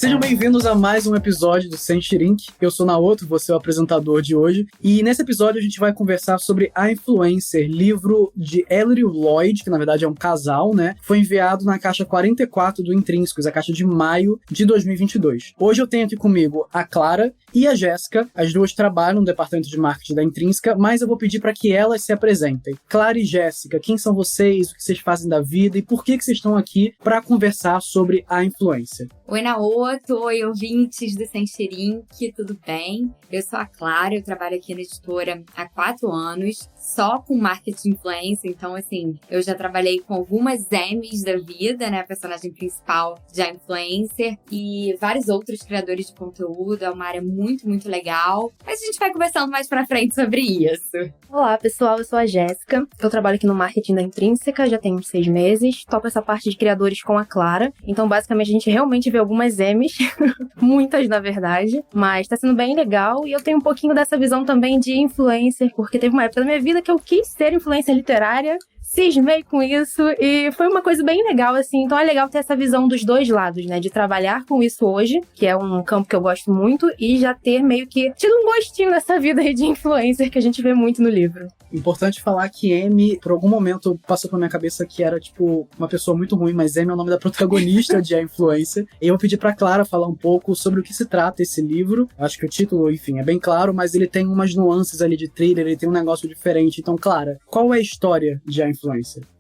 Sejam bem-vindos a mais um episódio do Sentirink. Eu sou Naoto, vou ser o apresentador de hoje. E nesse episódio a gente vai conversar sobre A Influencer, livro de Ellery Lloyd, que na verdade é um casal, né? Foi enviado na caixa 44 do Intrínsecos, a caixa de maio de 2022. Hoje eu tenho aqui comigo a Clara e a Jéssica. As duas trabalham no departamento de marketing da Intrínseca, mas eu vou pedir para que elas se apresentem. Clara e Jéssica, quem são vocês, o que vocês fazem da vida e por que vocês estão aqui para conversar sobre A Influencer? Oi, Naoto. Oi, ouvintes do Sentirink, tudo bem? Eu sou a Clara, eu trabalho aqui na editora há 4 anos, só com marketing influencer, então, assim, eu já trabalhei com algumas Emmys da vida, né, a personagem principal de A Influencer, e vários outros criadores de conteúdo, é uma área muito, muito legal, mas a gente vai conversando mais pra frente sobre isso. Olá, pessoal, eu sou a Jéssica, eu trabalho aqui no marketing da Intrínseca, já tem uns 6 meses, toco essa parte de criadores com a Clara, então, basicamente, a gente realmente vê algumas Emmys, muitas, na verdade, mas tá sendo bem legal, e eu tenho um pouquinho dessa visão também de influencer, porque teve uma época da minha vida que eu quis ser influencer literária, cismei com isso e foi uma coisa bem legal, assim. Então é legal ter essa visão dos dois lados, né? De trabalhar com isso hoje, que é um campo que eu gosto muito, e já ter meio que tido um gostinho dessa vida aí de influencer que a gente vê muito no livro. Importante falar que Amy, por algum momento, passou pela minha cabeça que era, tipo, uma pessoa muito ruim, mas Amy é o nome da protagonista de A Influencer. E eu pedi pra Clara falar um pouco sobre o que se trata esse livro. Acho que o título, enfim, é bem claro, mas ele tem umas nuances ali de thriller, ele tem um negócio diferente. Então, Clara, qual é a história de A Influencer?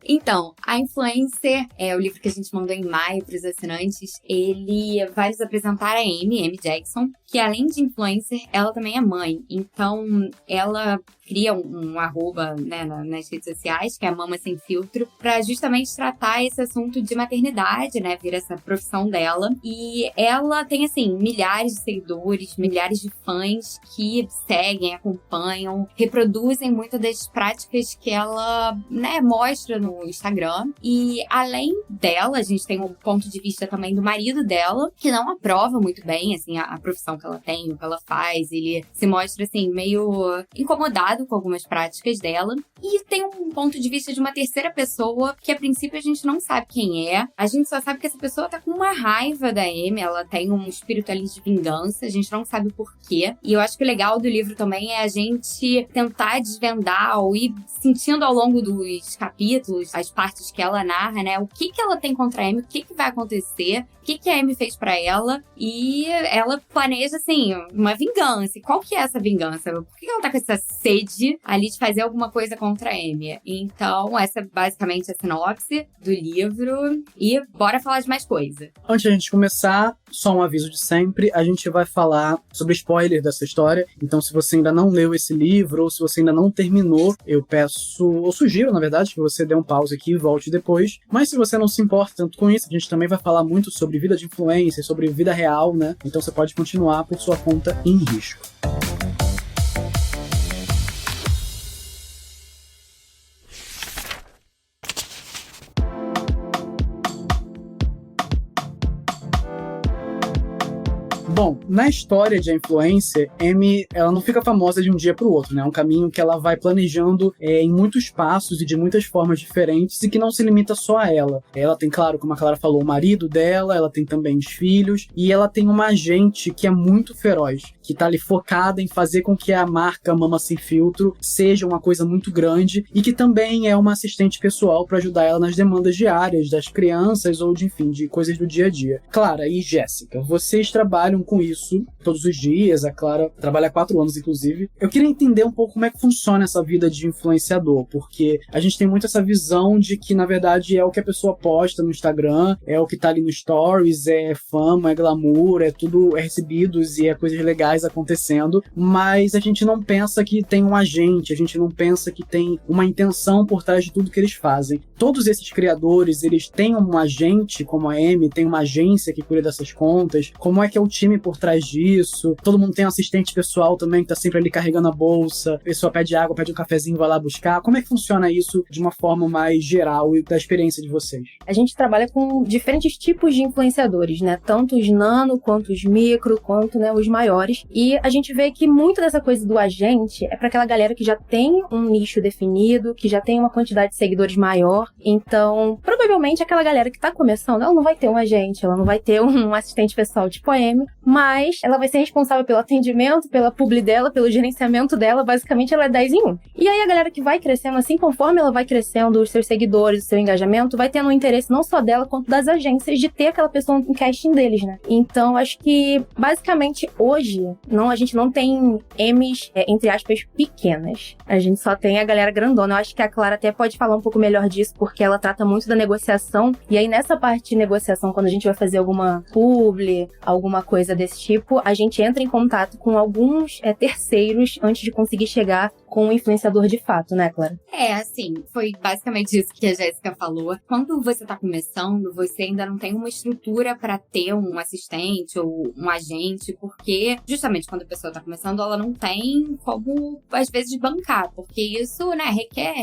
Então, A Influencer é o livro que a gente mandou em maio para os assinantes. Ele vai nos apresentar a Amy Jackson, que além de influencer, ela também é mãe. Então, ela cria um arroba, né, nas redes sociais, que é a Mama Sem Filtro, para justamente tratar esse assunto de maternidade, né, vir essa profissão dela. E ela tem, assim, milhares de seguidores, milhares de fãs que seguem, acompanham, reproduzem muitas das práticas que ela, né, mostra no Instagram. E além dela, a gente tem um ponto de vista também do marido dela, que não aprova muito bem, assim, a profissão que ela tem, o que ela faz. Ele se mostra, assim, meio incomodado com algumas práticas dela. E tem um ponto de vista de uma terceira pessoa, que a princípio a gente não sabe quem é. A gente só sabe que essa pessoa tá com uma raiva da Amy, ela tem um espírito ali de vingança, a gente não sabe o porquê. E eu acho que o legal do livro também é a gente tentar desvendar ou ir sentindo ao longo dos capítulos, as partes que ela narra, né, o que ela tem contra a Amy, o que vai acontecer, o que a Amy fez pra ela, e ela planeja, assim, uma vingança. E qual que é essa vingança? Por que ela tá com essa sede ali de fazer alguma coisa contra a Amy? Então, essa é basicamente a sinopse do livro, e bora falar de mais coisa. Antes de a gente começar, só um aviso de sempre, a gente vai falar sobre spoiler dessa história, então se você ainda não leu esse livro, ou se você ainda não terminou, eu peço, ou sugiro, na verdade, que você dê um pause aqui e volte depois, mas se você não se importa tanto com isso, a gente também vai falar muito sobre vida de influência, sobre vida real, né? Então você pode continuar por sua conta em risco. Bom, na história de A Influencer, Amy, ela não fica famosa de um dia para o outro, né? É um caminho que ela vai planejando em muitos passos e de muitas formas diferentes e que não se limita só a ela. Ela tem, claro, como a Clara falou, o marido dela, ela tem também os filhos e ela tem uma agente que é muito feroz, que tá ali focada em fazer com que a marca Mama Sem Filtro seja uma coisa muito grande e que também é uma assistente pessoal para ajudar ela nas demandas diárias das crianças ou de, enfim, de coisas do dia a dia. Clara e Jéssica, vocês trabalham com isso todos os dias, a Clara trabalha há 4 anos, inclusive. Eu queria entender um pouco como é que funciona essa vida de influenciador, porque a gente tem muito essa visão de que, na verdade, é o que a pessoa posta no Instagram, é o que tá ali no Stories, é fama, é glamour, é tudo, é recebidos e é coisas legais acontecendo, mas a gente não pensa que tem um agente, a gente não pensa que tem uma intenção por trás de tudo que eles fazem. Todos esses criadores, eles têm um agente, como a Amy, tem uma agência que cuida dessas contas, como é que é o time por trás disso, todo mundo tem um assistente pessoal também que tá sempre ali carregando a bolsa, a pessoa pede água, pede um cafezinho, vai lá buscar. Como é que funciona isso de uma forma mais geral e da experiência de vocês? A gente trabalha com diferentes tipos de influenciadores, né? Tanto os nano, quanto os micro, quanto, né, os maiores. E a gente vê que muito dessa coisa do agente é para aquela galera que já tem um nicho definido, que já tem uma quantidade de seguidores maior. Então, provavelmente aquela galera que tá começando, ela não vai ter um agente, ela não vai ter um assistente pessoal tipo a Amy, mas ela vai ser responsável pelo atendimento, pela publi dela, pelo gerenciamento dela. Basicamente, ela é 10 em 1. E aí a galera que vai crescendo, assim, conforme ela vai crescendo, os seus seguidores, o seu engajamento, vai tendo um interesse não só dela, quanto das agências de ter aquela pessoa no casting deles, né? Então, acho que, basicamente, hoje, a gente não tem Emmys, entre aspas, pequenas. A gente só tem a galera grandona. Eu acho que a Clara até pode falar um pouco melhor disso, porque ela trata muito da negociação. E aí, nessa parte de negociação, quando a gente vai fazer alguma publi, alguma coisa desse tipo, a gente entra em contato com alguns terceiros antes de conseguir chegar com o influenciador de fato, né, Clara? Assim, foi basicamente isso que a Jéssica falou. Quando você tá começando, você ainda não tem uma estrutura para ter um assistente ou um agente, porque justamente quando a pessoa tá começando, ela não tem como, às vezes, bancar, porque isso, né, requer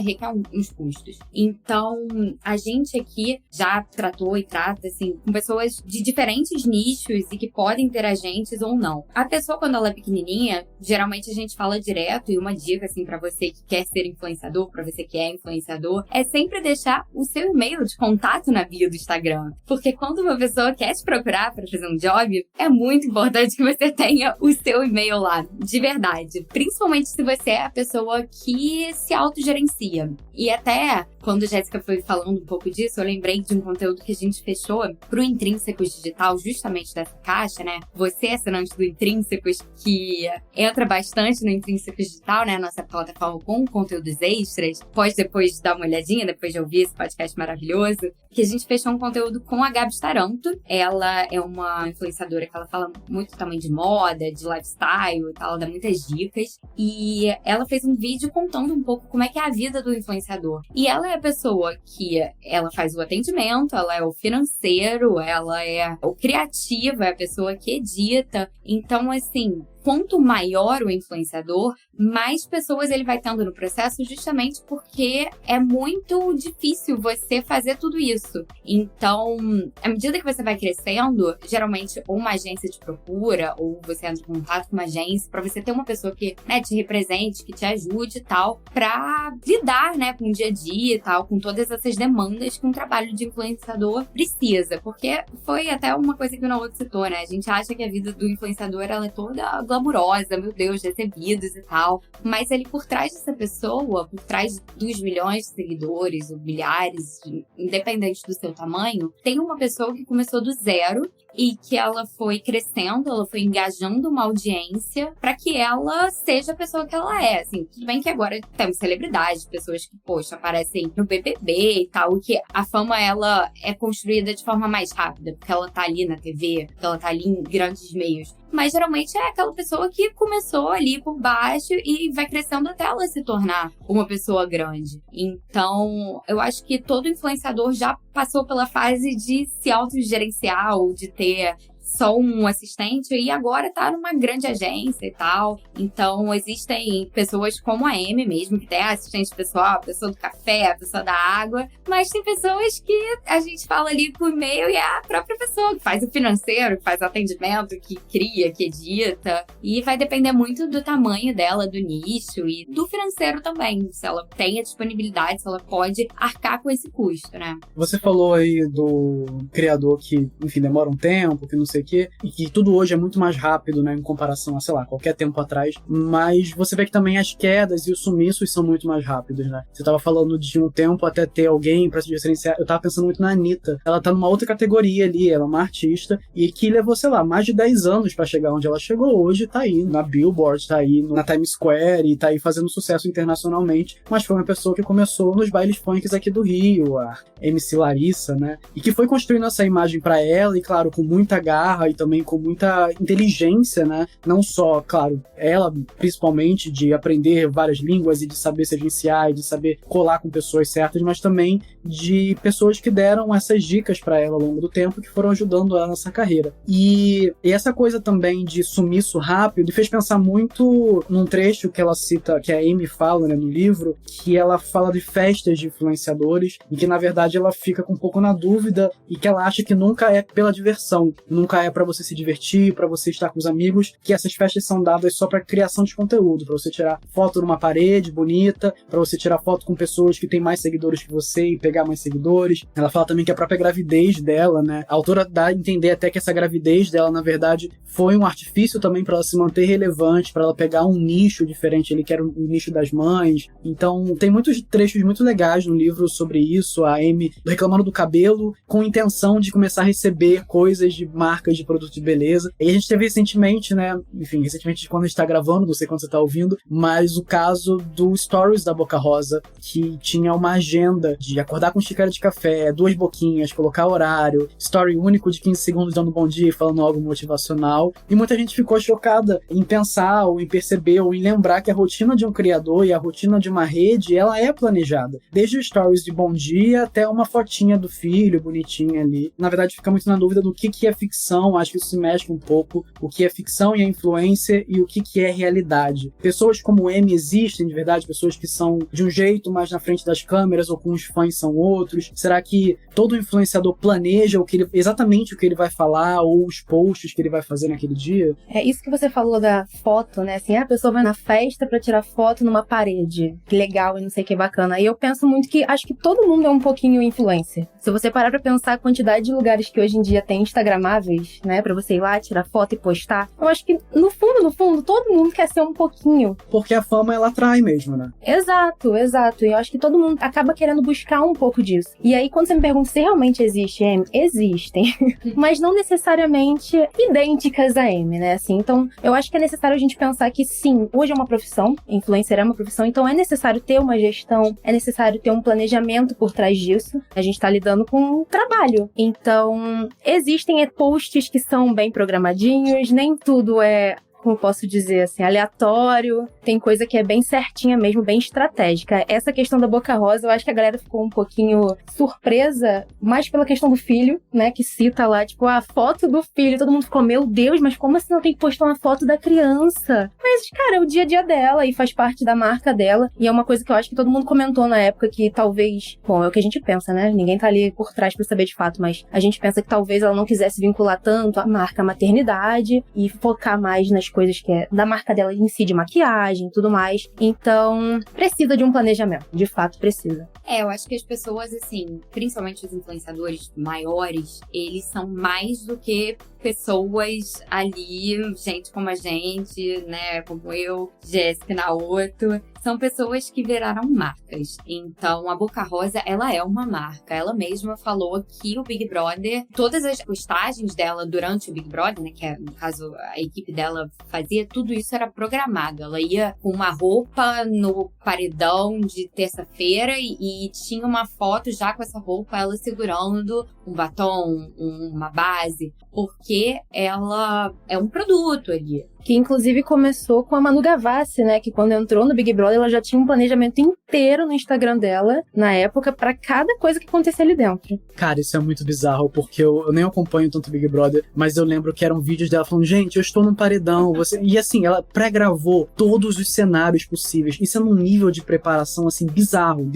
uns custos. Então, a gente aqui já tratou e trata, assim, com pessoas de diferentes nichos e que podem ter agentes ou não. A pessoa, quando ela é pequenininha, geralmente a gente fala direto, e uma dica, assim, pra você que quer ser influenciador, pra você que é influenciador, é sempre deixar o seu e-mail de contato na bio do Instagram. Porque quando uma pessoa quer te procurar pra fazer um job, é muito importante que você tenha o seu e-mail lá, de verdade. Principalmente se você é a pessoa que se autogerencia. E até quando a Jéssica foi falando um pouco disso, eu lembrei de um conteúdo que a gente fechou pro Intrínsecos Digital, justamente dessa caixa, né? Você, assinante do Intrínsecos, que entra bastante no Intrínsecos Digital, né? Nossa plataforma com conteúdos extras. Pode depois dar uma olhadinha, depois de ouvir esse podcast maravilhoso, que a gente fechou um conteúdo com a Gabi Staranto. Ela é uma influenciadora que ela fala muito também de moda, de lifestyle e tal, ela dá muitas dicas. E ela fez um vídeo contando um pouco como é que é a vida do influenciador. E ela é a pessoa que ela faz o atendimento, ela é o financeiro, ela é o criativo, é a pessoa que edita. Então, assim, quanto maior o influenciador, mais pessoas ele vai tendo no processo, justamente porque é muito difícil você fazer tudo isso. Então, à medida que você vai crescendo, geralmente ou uma agência te procura, ou você entra em contato com uma agência, pra você ter uma pessoa que, né, te represente, que te ajude e tal, pra lidar, né, com o dia a dia e tal, com todas essas demandas que um trabalho de influenciador precisa. Porque foi até uma coisa que o Naoto citou, né? A gente acha que a vida do influenciador, ela é toda glamurosa, meu Deus, recebidos e tal. Mas ele, por trás dessa pessoa, por trás dos milhões de seguidores, ou milhares, independente do seu tamanho, tem uma pessoa que começou do zero e que ela foi crescendo, ela foi engajando uma audiência para que ela seja a pessoa que ela é, assim. Tudo bem que agora temos celebridades, pessoas que, poxa, aparecem no BBB e tal, que a fama, ela é construída de forma mais rápida, porque ela tá ali na TV, porque ela tá ali em grandes meios. Mas geralmente é aquela pessoa que começou ali por baixo e vai crescendo até ela se tornar uma pessoa grande. Então, eu acho que todo influenciador já passou pela fase de se autogerenciar ou de ter só um assistente e agora tá numa grande agência e tal. Então, existem pessoas como a Amy mesmo, que tem assistente pessoal, a pessoa do café, a pessoa da água. Mas tem pessoas que a gente fala ali por e-mail e é a própria pessoa que faz o financeiro, que faz o atendimento, que cria, que edita. E vai depender muito do tamanho dela, do nicho e do financeiro também. Se ela tem a disponibilidade, se ela pode arcar com esse custo, né? Você falou aí do criador que, enfim, demora um tempo, que não sei o quê, e que tudo hoje é muito mais rápido, né, em comparação a, sei lá, qualquer tempo atrás, mas você vê que também as quedas e os sumiços são muito mais rápidos, né? Você tava falando de um tempo até ter alguém pra se diferenciar, eu tava pensando muito na Anitta, ela tá numa outra categoria ali, ela é uma artista, e que levou, sei lá, mais de 10 anos pra chegar onde ela chegou hoje, tá aí na Billboard, tá aí na Times Square, e tá aí fazendo sucesso internacionalmente, mas foi uma pessoa que começou nos bailes funks aqui do Rio, a MC Larissa, né? E que foi construindo essa imagem pra ela, e claro, com muita garra e também com muita inteligência, né? Não só, claro, ela principalmente de aprender várias línguas e de saber se agenciar e de saber colar com pessoas certas, mas também de pessoas que deram essas dicas para ela ao longo do tempo que foram ajudando ela nessa carreira. E essa coisa também de sumiço rápido me fez pensar muito num trecho que ela cita, que a Amy fala, né, no livro, que ela fala de festas de influenciadores e que na verdade ela fica com um pouco na dúvida e que ela acha que nunca é pela diversão, nunca nunca é pra você se divertir, pra você estar com os amigos, que essas festas são dadas só pra criação de conteúdo, pra você tirar foto numa parede bonita, pra você tirar foto com pessoas que têm mais seguidores que você e pegar mais seguidores. Ela fala também que a própria gravidez dela, né, a autora dá a entender até que essa gravidez dela, na verdade, foi um artifício também pra ela se manter relevante, pra ela pegar um nicho diferente ali, que era o nicho das mães. Então, tem muitos trechos muito legais no livro sobre isso, a Amy reclamando do cabelo, com intenção de começar a receber coisas de marcas de produtos de beleza. E a gente teve recentemente, né, enfim, recentemente quando a gente tá gravando, não sei quando você tá ouvindo, mas o caso do Stories da Boca Rosa, que tinha uma agenda de acordar com xícara de café, 2 boquinhas, colocar horário, story único de 15 segundos dando bom dia e falando algo motivacional. E muita gente ficou chocada em pensar, ou em perceber, ou em lembrar que a rotina de um criador e a rotina de uma rede, ela é planejada. Desde os stories de bom dia até uma fotinha do filho bonitinha ali. Na verdade, fica muito na dúvida do que é ficção, acho que isso se mexe um pouco, o que é ficção e é influencer e o que é realidade. Pessoas como Amy existem, de verdade, pessoas que são de um jeito mais na frente das câmeras ou com os fãs são outros. Será que todo influenciador planeja exatamente o que ele vai falar ou os posts que ele vai fazer naquele dia? É isso que você falou da foto, né? Assim, a pessoa vai na festa pra tirar foto numa parede. Que legal e não sei o que bacana. E eu penso muito que acho que todo mundo é um pouquinho influencer. Se você parar pra pensar a quantidade de lugares que hoje em dia tem instagramáveis, né? Pra você ir lá, tirar foto e postar. Eu acho que, no fundo, todo mundo quer ser um pouquinho. Porque a fama, ela atrai mesmo, né? Exato. E eu acho que todo mundo acaba querendo buscar um pouco disso. E aí, quando você me pergunta se realmente existe Amy, existem. Mas não necessariamente idênticas a Amy, né? Assim, então, eu acho que é necessário a gente pensar que, sim, hoje é uma profissão, influencer é uma profissão, então é necessário ter uma gestão, é necessário ter um planejamento por trás disso. A gente tá lidando com um trabalho. Então, existem posts que são bem programadinhos, nem tudo é, como posso dizer, assim, aleatório. Tem coisa que é bem certinha mesmo, bem estratégica. Essa questão da Boca Rosa, eu acho que a galera ficou um pouquinho surpresa, mais pela questão do filho, né, que cita lá, tipo, a foto do filho. Todo mundo ficou, meu Deus, mas como assim não tem que postar uma foto da criança? Mas, cara, é o dia a dia dela e faz parte da marca dela. E é uma coisa que eu acho que todo mundo comentou na época que talvez... Bom, é o que a gente pensa, né? Ninguém tá ali por trás pra saber de fato, mas a gente pensa que talvez ela não quisesse vincular tanto a marca maternidade e focar mais nas coisas que é da marca dela em si, de maquiagem e tudo mais. Então, precisa de um planejamento. De fato, precisa. Eu acho que as pessoas, assim, principalmente os influenciadores maiores, eles são mais do que pessoas ali, gente como a gente, né, como eu, Jéssica Naoto, são pessoas que viraram marcas. Então, a Boca Rosa, ela é uma marca. Ela mesma falou que o Big Brother, todas as postagens dela durante o Big Brother, né, que é, no caso a equipe dela fazia, tudo isso era programado. Ela ia com uma roupa no paredão de terça-feira e tinha uma foto já com essa roupa, ela segurando um batom, uma base, porque ela é um produto ali. Que inclusive começou com a Manu Gavassi, né? Que quando entrou no Big Brother, ela já tinha um planejamento inteiro no Instagram dela, na época, pra cada coisa que acontecia ali dentro. Cara, isso é muito bizarro, porque eu nem acompanho tanto Big Brother, mas eu lembro que eram vídeos dela falando, gente, eu estou num paredão, e assim, ela pré-gravou todos os cenários possíveis. Isso é num nível de preparação, assim, bizarro.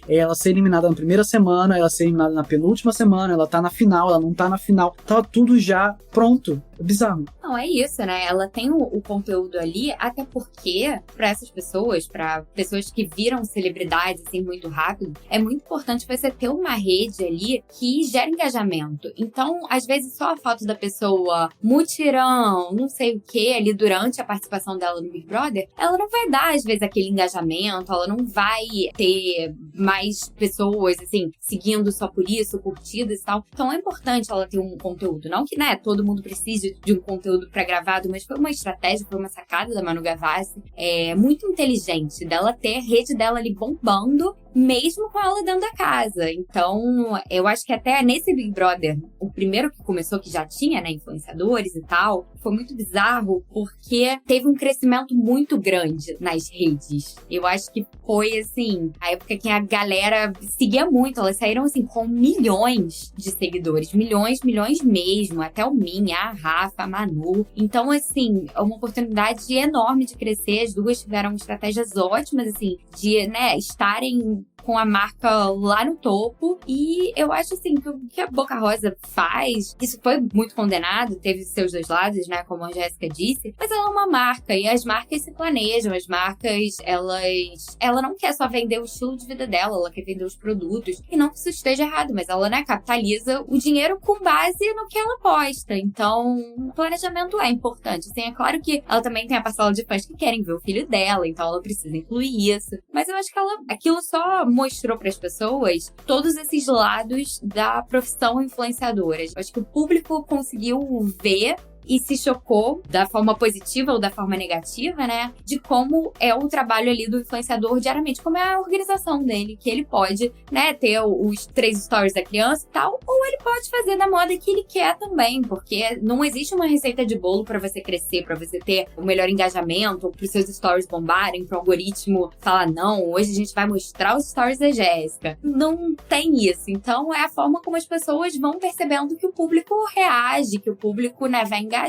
É ela ser eliminada na primeira semana, ela ser eliminada na penúltima semana, ela tá na final, ela não tá na final. Tava tudo já pronto. É bizarro. Não, é isso, né? Ela tem o conteúdo ali, até porque, pra essas pessoas, pra pessoas que viram celebridades, assim, muito rápido, é muito importante você ter uma rede ali que gera engajamento. Então, às vezes, só a foto da pessoa, mutirão, não sei o que, ali durante a participação dela no Big Brother, ela não vai dar, às vezes, aquele engajamento, ela não vai ter mais pessoas, assim, seguindo só por isso, curtidas e tal. Então, é importante ela ter um conteúdo. Não que, né, todo mundo precise de um conteúdo pré-gravado, mas foi uma estratégia, foi uma sacada da Manu Gavassi, muito inteligente, dela ter a rede dela ali bombando, mesmo com ela dentro da casa. Então, eu acho que até nesse Big Brother, o primeiro que começou, que já tinha, né, influenciadores e tal, foi muito bizarro, porque teve um crescimento muito grande nas redes. Eu acho que foi, assim, a época que a galera seguia muito, elas saíram, assim, com milhões de seguidores, milhões mesmo, até o Minha, a Rafa, a Manu. Então, assim, é uma oportunidade enorme de crescer, as duas tiveram estratégias ótimas, assim, de, né, estarem com a marca lá no topo. E eu acho, assim, que o que a Boca Rosa faz, isso foi muito condenado, teve seus dois lados, né, como a Jéssica disse, mas ela é uma marca, e as marcas se planejam, as marcas, ela não quer só vender o estilo de vida dela, ela quer vender os produtos, e não que isso esteja errado, mas ela, né, capitaliza o dinheiro com base no que ela posta. Então, o planejamento é importante. Assim, é claro que ela também tem a parcela de fãs que querem ver o filho dela, então ela precisa incluir isso. Mas eu acho que aquilo só mostrou para as pessoas todos esses lados da profissão influenciadora. Eu acho que o público conseguiu ver e se chocou da forma positiva ou da forma negativa, né? De como é o trabalho ali do influenciador diariamente, como é a organização dele, que ele pode, né, ter os 3 stories da criança e tal, ou ele pode fazer da moda que ele quer também, porque não existe uma receita de bolo pra você crescer, pra você ter o melhor engajamento, ou pros seus stories bombarem, pro algoritmo falar, não, hoje a gente vai mostrar os stories da Jéssica. Não tem isso. Então, é a forma como as pessoas vão percebendo que o público reage, que o público, né, vai engajar.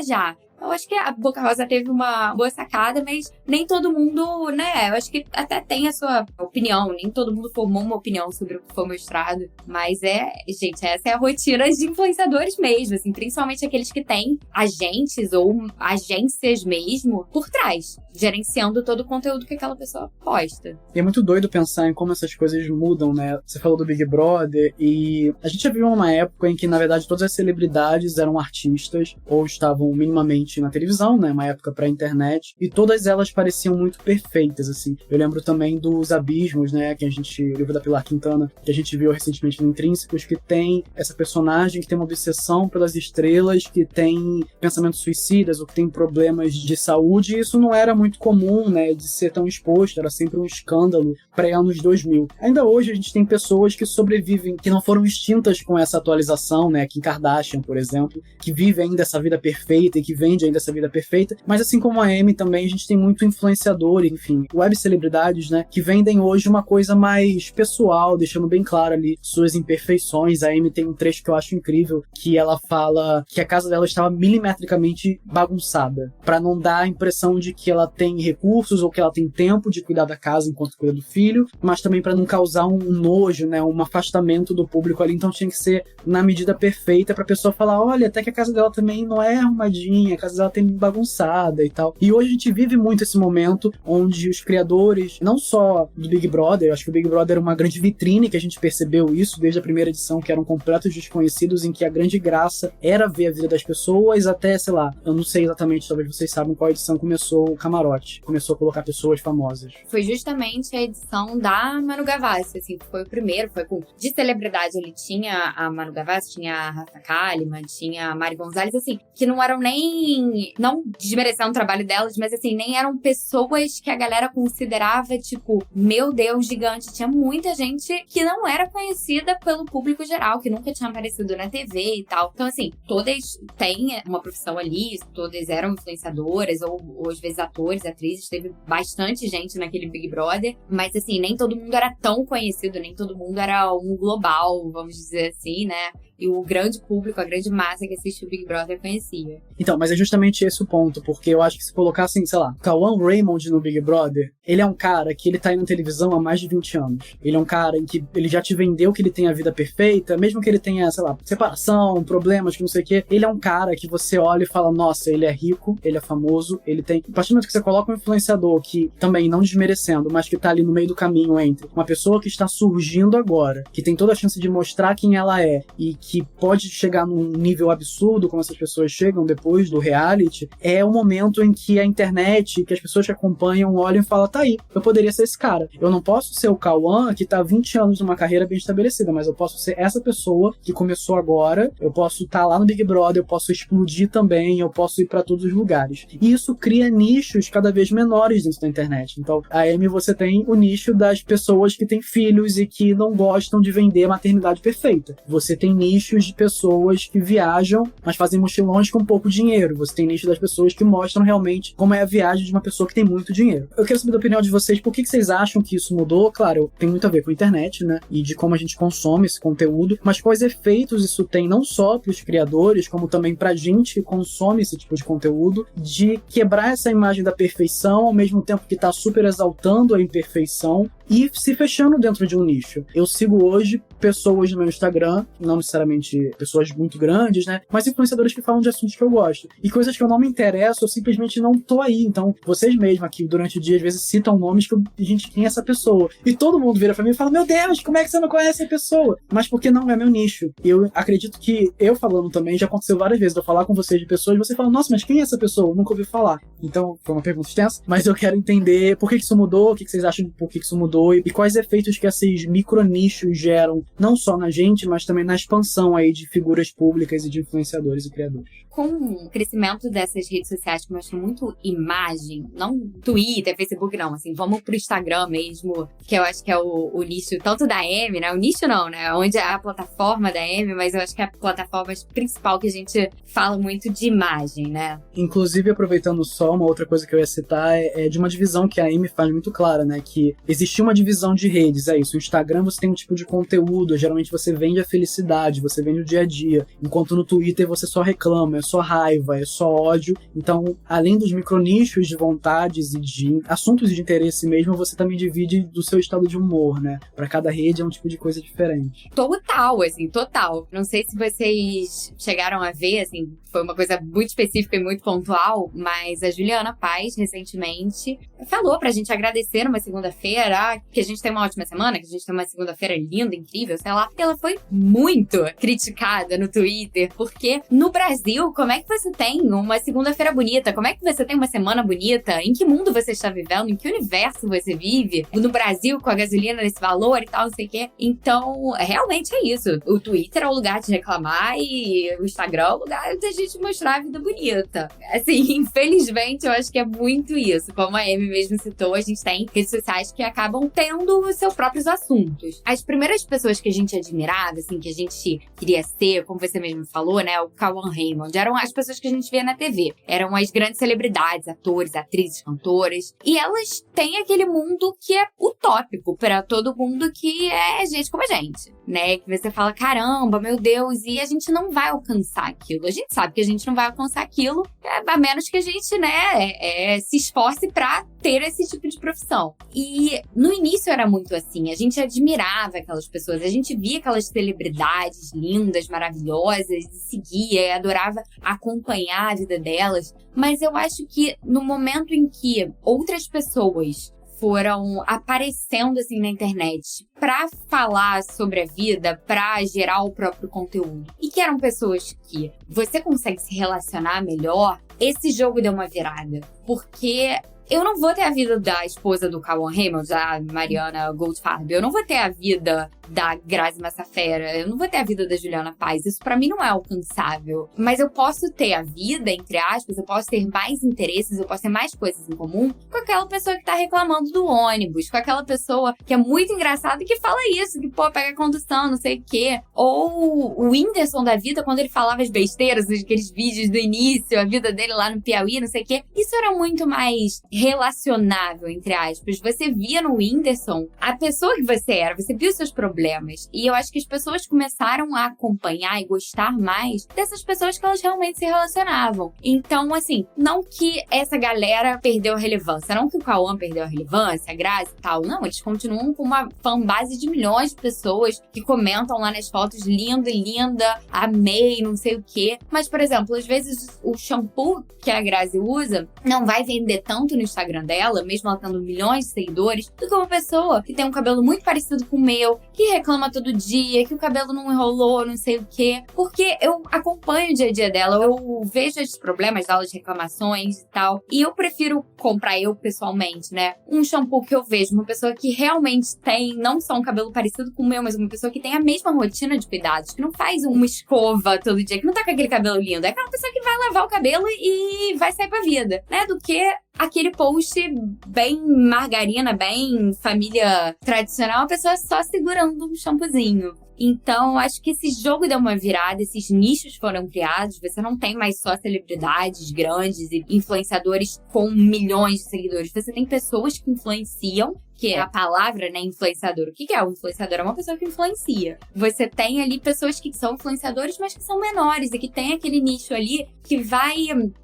Eu acho que a Boca Rosa teve uma boa sacada, mas nem todo mundo, né? Eu acho que até tem a sua opinião, nem todo mundo formou uma opinião sobre o que foi mostrado. Mas gente, essa é a rotina de influenciadores mesmo, assim, principalmente aqueles que têm agentes ou agências mesmo por trás, gerenciando todo o conteúdo que aquela pessoa posta. E é muito doido pensar em como essas coisas mudam, né? Você falou do Big Brother e a gente já viu uma época em que, na verdade, todas as celebridades eram artistas ou estavam minimamente na televisão, né? Uma época pré-internet. E todas elas pareciam muito perfeitas, assim. Eu lembro também dos Abismos, né? O livro da Pilar Quintana, que a gente viu recentemente no Intrínsecos, que tem essa personagem que tem uma obsessão pelas estrelas, que tem pensamentos suicidas ou que tem problemas de saúde. E isso não era muito comum, né? De ser tão exposto. Era sempre um escândalo pré-anos 2000. Ainda hoje a gente tem pessoas que sobrevivem, que não foram extintas com essa atualização, né? Kim Kardashian, por exemplo, que vive ainda essa vida perfeita e que vende ainda essa vida perfeita, mas assim como a Amy também, a gente tem muito influenciador, enfim, web celebridades, né, que vendem hoje uma coisa mais pessoal, deixando bem claro ali suas imperfeições. A Amy tem um trecho que eu acho incrível, que ela fala que a casa dela estava milimetricamente bagunçada, pra não dar a impressão de que ela tem recursos ou que ela tem tempo de cuidar da casa enquanto cuida do filho, mas também pra não causar um nojo, né, um afastamento do público ali. Então tinha que ser na medida perfeita pra pessoa falar, olha, até que a casa dela também não é arrumadinha, a casa dela tem bagunçada e tal. E hoje a gente vive muito esse momento onde os criadores, não só do Big Brother, eu acho que o Big Brother era uma grande vitrine, que a gente percebeu isso desde a primeira edição, que eram completos desconhecidos, em que a grande graça era ver a vida das pessoas, até, sei lá, eu não sei exatamente, talvez vocês saibam qual edição começou o camarote, começou a colocar pessoas famosas. Foi justamente a edição da Manu Gavassi, assim, foi o primeiro, foi com... De celebridade, ele tinha a Manu Gavassi, tinha a Rafa Kalimann, tinha a Mari Gonzalez, assim, que não eram nem... Não desmerecendo o trabalho delas, mas assim, nem eram pessoas que a galera considerava, tipo, meu Deus, gigante. Tinha muita gente que não era conhecida pelo público geral, que nunca tinha aparecido na TV e tal. Então, assim, todas têm uma profissão ali, todas eram influenciadoras, ou às vezes atores, atrizes. Teve bastante gente naquele Big Brother, mas assim, nem todo mundo era tão conhecido, nem todo mundo era um global, vamos dizer assim, né? E o grande público, a grande massa que assiste o Big Brother conhecia. Então, mas é justamente esse o ponto, porque eu acho que se colocar assim, sei lá, Cauã Raymond no Big Brother, ele é um cara que ele tá aí na televisão há mais de 20 anos. Ele é um cara em que ele já te vendeu que ele tem a vida perfeita, mesmo que ele tenha, sei lá, separação, problemas, que não sei o quê. Ele é um cara que você olha e fala, nossa, ele é rico, ele é famoso, ele tem... A partir do momento que você coloca um influenciador que, também não desmerecendo, mas que tá ali no meio do caminho entre uma pessoa que está surgindo agora, que tem toda a chance de mostrar quem ela é e que pode chegar num nível absurdo, como essas pessoas chegam depois do reality, é o momento em que a internet, que as pessoas que acompanham olham e falam, tá aí, eu poderia ser esse cara. Eu não posso ser o Cauã, que tá há 20 anos numa carreira bem estabelecida, mas eu posso ser essa pessoa que começou agora, eu posso estar lá no Big Brother, eu posso explodir também, eu posso ir pra todos os lugares. E isso cria nichos cada vez menores dentro da internet. Então, a Amy, você tem o nicho das pessoas que têm filhos e que não gostam de vender a maternidade perfeita. Você tem nichos de pessoas que viajam, mas fazem mochilões com pouco dinheiro. Você tem nicho das pessoas que mostram realmente como é a viagem de uma pessoa que tem muito dinheiro. Eu quero saber da opinião de vocês, por que vocês acham que isso mudou? Claro, tem muito a ver com a internet, né? E de como a gente consome esse conteúdo, mas quais efeitos isso tem não só para os criadores, como também pra gente que consome esse tipo de conteúdo, de quebrar essa imagem da perfeição, ao mesmo tempo que tá super exaltando a imperfeição, e se fechando dentro de um nicho. Eu sigo hoje pessoas no meu Instagram, não necessariamente pessoas muito grandes, né? Mas influenciadores que falam de assuntos que eu gosto. E coisas que eu não me interesso, eu simplesmente não tô aí. Então, vocês mesmos aqui, durante o dia, às vezes citam nomes que a gente quem é essa pessoa. E todo mundo vira pra mim e fala, meu Deus, como é que você não conhece a pessoa? Mas porque não é meu nicho. E eu acredito que eu falando também, já aconteceu várias vezes, eu falar com vocês de pessoas, e você fala, nossa, mas quem é essa pessoa? Eu nunca ouvi falar. Então, foi uma pergunta extensa, mas eu quero entender por que isso mudou, o que vocês acham por que isso mudou, e quais efeitos que esses micronichos geram, não só na gente, mas também na expansão aí de figuras públicas e de influenciadores e criadores. Com o crescimento dessas redes sociais que mostram muito imagem, não Twitter, Facebook, não, assim, vamos pro Instagram mesmo, que eu acho que é o nicho tanto da Amy, né? O nicho não, né? Onde é a plataforma da Amy, mas eu acho que é a plataforma principal que a gente fala muito de imagem, né? Inclusive, aproveitando só, uma outra coisa que eu ia citar é de uma divisão que a Amy faz muito clara, né? Que existia uma divisão de redes, é isso. No Instagram você tem um tipo de conteúdo, geralmente você vende a felicidade, você vende o dia a dia, enquanto no Twitter você só reclama, é só raiva, é só ódio. Então, além dos micronichos de vontades e de assuntos de interesse mesmo, você também divide do seu estado de humor, né? Pra cada rede é um tipo de coisa diferente. Total, assim, total. Não sei se vocês chegaram a ver, assim, foi uma coisa muito específica e muito pontual, mas a Juliana Paz, recentemente, falou pra gente agradecer numa segunda-feira, que a gente tem uma ótima semana, que a gente tem uma segunda-feira linda, incrível, sei lá. E ela foi muito criticada no Twitter, porque no Brasil, como é que você tem uma segunda-feira bonita? Como é que você tem uma semana bonita? Em que mundo você está vivendo? Em que universo você vive? No Brasil, com a gasolina nesse valor e tal, não sei o quê. Então, realmente é isso. O Twitter é o lugar de reclamar e o Instagram é o lugar da gente mostrar a vida bonita. Assim, infelizmente, eu acho que é muito isso. Como a Amy mesmo citou, a gente tem redes sociais que acabam tendo os seus próprios assuntos. As primeiras pessoas que a gente admirava, assim, que a gente queria ser, como você mesmo falou, né? O Cauã Raymond, eram as pessoas que a gente via na TV. Eram as grandes celebridades, atores, atrizes, cantoras. E elas têm aquele mundo que é utópico para todo mundo que é gente como a gente, né? Que você fala, caramba, meu Deus, e a gente não vai alcançar aquilo. A gente sabe que a gente não vai alcançar aquilo, a menos que a gente, né, se esforce pra ter esse tipo de profissão. E no início era muito assim, a gente admirava aquelas pessoas, a gente via aquelas celebridades lindas, maravilhosas, e seguia, e adorava acompanhar a vida delas. Mas eu acho que no momento em que outras pessoas foram aparecendo assim na internet pra falar sobre a vida, pra gerar o próprio conteúdo, e que eram pessoas que você consegue se relacionar melhor, esse jogo deu uma virada. Porque eu não vou ter a vida da esposa do Cauã Raymond, da Mariana Goldfarb. Eu não vou ter a vida da Grazi Massafera. Eu não vou ter a vida da Juliana Paz. Isso pra mim não é alcançável. Mas eu posso ter a vida, entre aspas, eu posso ter mais interesses, eu posso ter mais coisas em comum com aquela pessoa que tá reclamando do ônibus, com aquela pessoa que é muito engraçada e que fala isso, que, pô, pega a condução, não sei o quê. Ou o Whindersson da vida, quando ele falava as besteiras, aqueles vídeos do início, a vida dele lá no Piauí, não sei o quê. Isso era muito mais relacionável, entre aspas. Você via no Whindersson a pessoa que você era, você via os seus problemas. E eu acho que as pessoas começaram a acompanhar e gostar mais dessas pessoas que elas realmente se relacionavam. Então, assim, não que essa galera perdeu a relevância, não que o Cauã perdeu a relevância, a Grazi e tal, não, eles continuam com uma fanbase de milhões de pessoas que comentam lá nas fotos, linda e linda, amei, não sei o quê. Mas, por exemplo, às vezes o shampoo que a Grazi usa não vai vender tanto no Instagram dela, mesmo ela tendo milhões de seguidores, do que uma pessoa que tem um cabelo muito parecido com o meu, que reclama todo dia, que o cabelo não enrolou, não sei o quê. Porque eu acompanho o dia a dia dela, eu vejo os problemas dela, as reclamações e tal. E eu prefiro comprar, eu pessoalmente, né, um shampoo que eu vejo, uma pessoa que realmente tem não só um cabelo parecido com o meu, mas uma pessoa que tem a mesma rotina de cuidados, que não faz uma escova todo dia, que não tá com aquele cabelo lindo. É aquela pessoa que vai lavar o cabelo e vai sair pra vida, né? Do que aquele post bem margarina, bem família tradicional, a pessoa só segurando um shampoozinho. Então, acho que esse jogo deu uma virada, esses nichos foram criados, você não tem mais só celebridades grandes e influenciadores com milhões de seguidores, você tem pessoas que influenciam, porque a palavra, né, influenciador, o que é o influenciador? É uma pessoa que influencia. Você tem ali pessoas que são influenciadores, mas que são menores e que tem aquele nicho ali que vai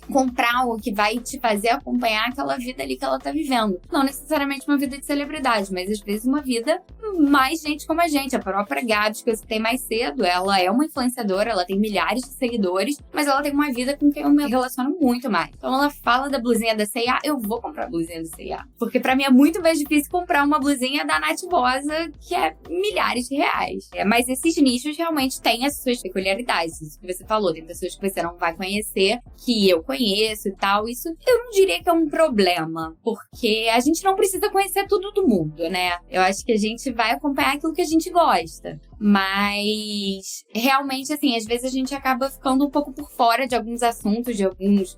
comprar ou que vai te fazer acompanhar aquela vida ali que ela tá vivendo. Não necessariamente uma vida de celebridade, mas às vezes uma vida mais gente como a gente. A própria Gabs, que eu citei mais cedo, ela é uma influenciadora, ela tem milhares de seguidores, mas ela tem uma vida com quem eu me relaciono muito mais. Então ela fala da blusinha da C&A, eu vou comprar a blusinha da C&A. Porque pra mim é muito mais difícil comprar uma blusinha da Nath Bosa, que é milhares de reais. Mas esses nichos realmente têm as suas peculiaridades. Isso que você falou, tem pessoas que você não vai conhecer, que eu conheço e tal. Isso eu não diria que é um problema, porque a gente não precisa conhecer tudo do mundo, né? Eu acho que a gente vai acompanhar aquilo que a gente gosta. Mas, realmente, assim, às vezes a gente acaba ficando um pouco por fora de alguns assuntos, de alguns...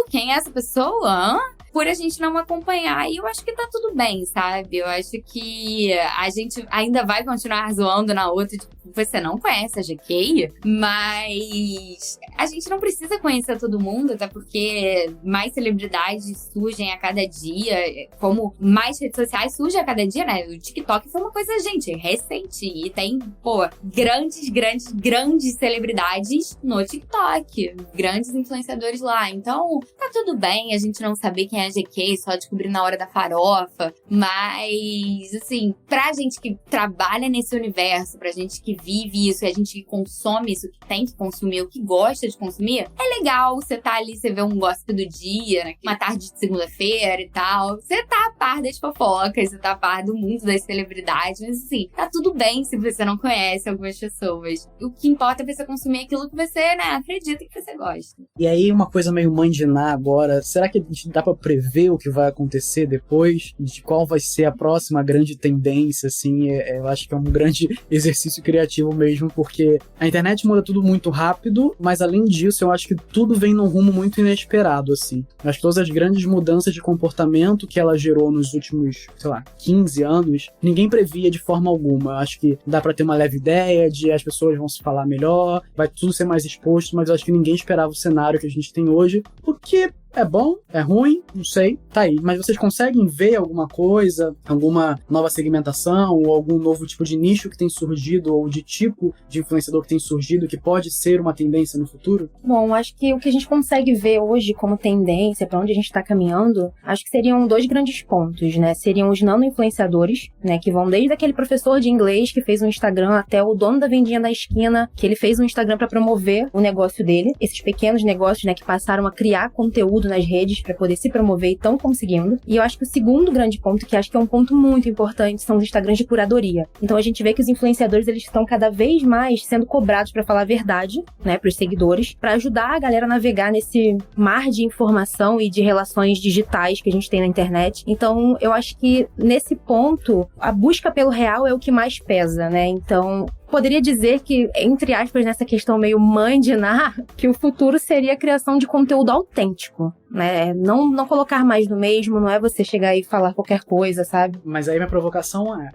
Quem é essa pessoa? Por a gente não acompanhar. E eu acho que tá tudo bem, sabe? Eu acho que a gente ainda vai continuar zoando na outra, tipo, você não conhece a GK, mas a gente não precisa conhecer todo mundo, até porque mais celebridades surgem a cada dia, como mais redes sociais surgem a cada dia, né? O TikTok foi uma coisa, gente, recente. E tem, grandes celebridades no TikTok. Grandes influenciadores lá. Então, tá tudo bem a gente não saber quem é a GK, só descobrir na hora da farofa. Mas, assim, pra gente que trabalha nesse universo, pra gente que vive isso, e a gente que consome isso, que tem que consumir, o que gosta de consumir, é legal. Você tá ali, você vê um gossip do dia, né? Uma tarde de segunda-feira e tal. Você tá a par das fofocas, você tá a par do mundo das celebridades. Mas, assim, tá tudo bem se você não conhece algumas pessoas. O que importa é você consumir aquilo que você, né, acredita que você gosta. E aí, uma coisa meio mãe de Ná agora, será que a gente dá pra prever o que vai acontecer depois? De qual vai ser a próxima grande tendência, assim? Eu acho que é um grande exercício criativo mesmo, porque a internet muda tudo muito rápido, mas além disso, eu acho que tudo vem num rumo muito inesperado, assim. Eu acho que todas as grandes mudanças de comportamento que ela gerou nos últimos, 15 anos, ninguém previa de forma alguma. Eu acho que dá pra ter uma leve ideia de as pessoas vão se falar melhor, vai tudo ser mais exposto, mas eu acho que ninguém esperava o cenário que a gente tem hoje, porque é bom, é ruim, não sei, tá aí. Mas vocês conseguem ver alguma coisa, alguma nova segmentação ou algum novo tipo de nicho que tem surgido ou de tipo de influenciador que tem surgido que pode ser uma tendência no futuro? Bom, acho que o que a gente consegue ver hoje como tendência, pra onde a gente tá caminhando, acho que seriam 2 grandes pontos, né? Seriam os nano-influenciadores, né? Que vão desde aquele professor de inglês que fez um Instagram até o dono da vendinha da esquina, que ele fez um Instagram pra promover o negócio dele. Esses pequenos negócios, né? Que passaram a criar conteúdo nas redes para poder se promover e estão conseguindo. E eu acho que o segundo grande ponto, que acho que é um ponto muito importante, são os Instagrams de curadoria. Então a gente vê que os influenciadores, eles estão cada vez mais sendo cobrados para falar a verdade, né, pros seguidores, para ajudar a galera a navegar nesse mar de informação e de relações digitais que a gente tem na internet. Então eu acho que nesse ponto, a busca pelo real é o que mais pesa, né? Então poderia dizer que, entre aspas, nessa questão meio mãe de Ná, que o futuro seria a criação de conteúdo autêntico, né? Não colocar mais do mesmo, não é você chegar e falar qualquer coisa, sabe? Mas aí minha provocação é,